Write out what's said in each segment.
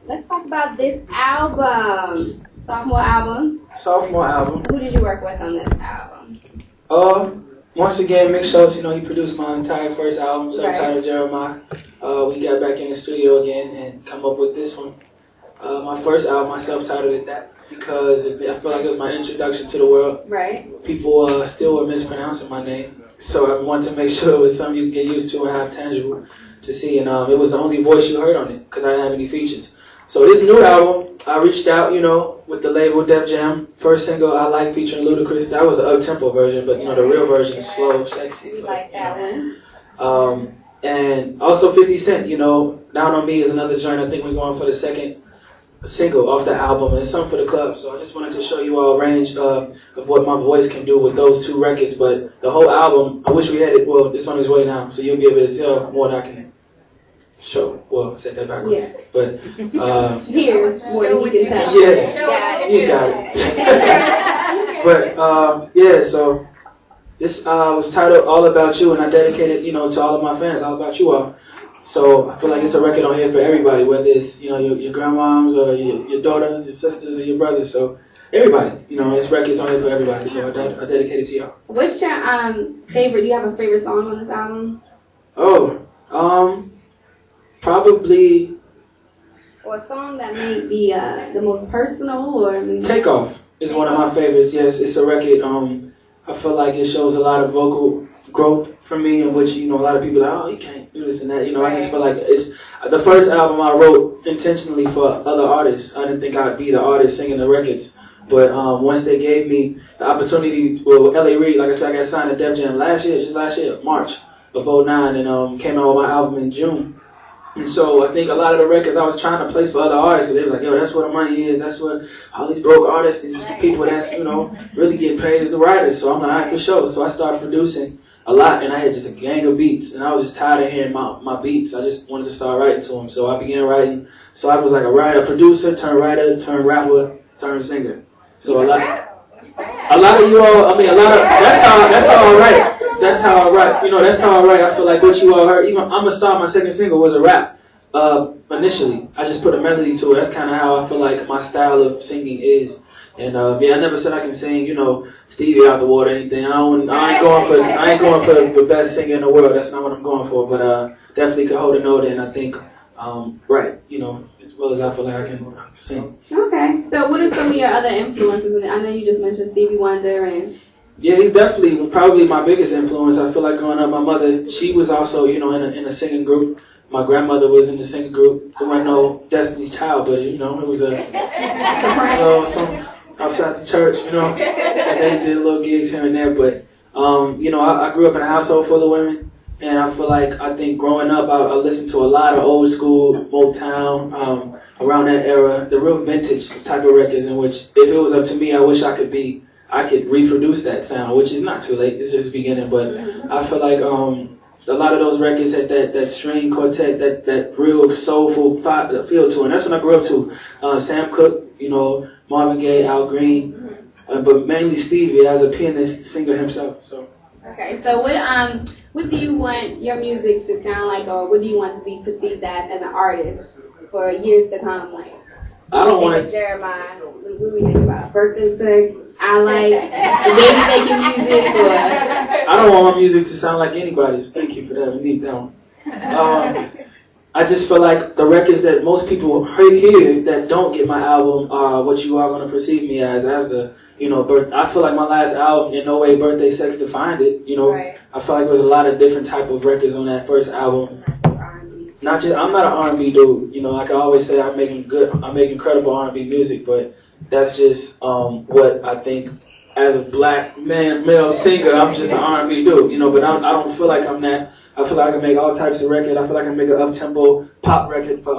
Let's talk about this album. Sophomore album. Sophomore album. Who did you work with on this album? Once again, Mick Schultz, he produced my entire first album, self-titled Jeremih. We got back in the studio again and come up with this one. My first album, I self-titled it that because I feel like it was my introduction to the world. Right. People still were mispronouncing my name, so I wanted to make sure it was something you could get used to and have tangible to see. And it was the only voice you heard on it because I didn't have any features. So this new album, I reached out, with the label Def Jam. First single, I Like, featuring Ludacris. That was the up-tempo version, but the real version is slow, sexy. We like that one. And also 50 Cent, Down on Me is another joint. I think we're going for the second single off the album. It's something for the club. So I just wanted to show you all a range of what my voice can do with those two records. But the whole album, I wish we had it. Well, it's on its way now, so you'll be able to tell more than I can show. Well, said that backwards. Yeah. But here, more than you can tell. Yeah, you got it. But so this was titled All About You, and I dedicated, to all of my fans, all about you all. So I feel like it's a record on here for everybody, whether it's, your grandmoms or your daughters, your sisters, or your brothers. So everybody, this record's on here for everybody. So I dedicate it to y'all. What's your favorite? Do you have a favorite song on this album? Probably. Or a song that may be the most personal, or maybe Takeoff is one of my favorites. Yes, it's a record. I feel like it shows a lot of vocal growth for me, in which a lot of people are like, oh, you can't do this and that. I just feel like it's the first album I wrote intentionally for other artists. I didn't think I'd be the artist singing the records, but once they gave me the opportunity, L.A. Reid, like I said, I got signed to Def Jam last year, March of '09, and came out with my album in June. And so I think a lot of the records I was trying to place for other artists, because they were like, yo, that's where the money is. That's what all these broke artists, these people that's, really get paid as the writers. So I'm like, all right, for sure. So I started producing a lot, and I had just a gang of beats. And I was just tired of hearing my beats. I just wanted to start writing to them. So I began writing. So I was like a writer, producer, turned writer, turned rapper, turned singer. So a lot of you all, that's how I write. That's how I write. That's how I write. I feel like what you all heard, even I'm gonna start my second single was a rap. Initially, I just put a melody to it. That's kind of how I feel like my style of singing is. And I never said I can sing, Stevie out the water or anything. I ain't going for the best singer in the world. That's not what I'm going for. But definitely could hold a note, and I think as well as I feel like I can sing. Okay. So what are some of your other influences? I know you just mentioned Stevie Wonder and. Yeah, he's definitely probably my biggest influence. I feel like growing up, my mother, she was also, in a singing group. My grandmother was in the singing group. There wasn't no Destiny's Child, but it was some outside the church, and they did little gigs here and there. But I grew up in a household full of women, and I think growing up, I listened to a lot of old school Motown around that era, the real vintage type of records, in which if it was up to me, I wish I could reproduce that sound, which is not too late. It's just beginning, but I feel like a lot of those records had that string quartet, that real soulful feel to it. And that's when I grew up to. Sam Cooke, Marvin Gaye, Al Green, but mainly Stevie as a pianist, singer himself. So. Okay, so what do you want your music to sound like, or what do you want to be perceived as an artist for years to come? Like, I don't want Jeremih. What do we think about birthday sex? I like baby making music, or I don't want my music to sound like anybody's. Thank you for that. We need that one. I just feel like the records that most people hear that don't get my album are what you are going to perceive me as the I feel like my last album, in no way Birthday Sex defined it. Right. I feel like there was a lot of different type of records on that first album. I'm not an R&B dude. Like I always say, I make incredible R&B music, but that's just what I think as a black male singer. I'm just an R&B dude, but I don't feel like I'm that. I feel like I can make all types of records. I feel like I can make an up-tempo pop record for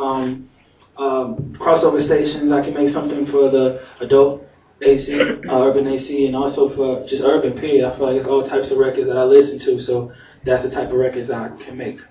crossover stations. I can make something for the adult AC, urban AC, and also for just urban period. I feel like it's all types of records that I listen to, so that's the type of records I can make.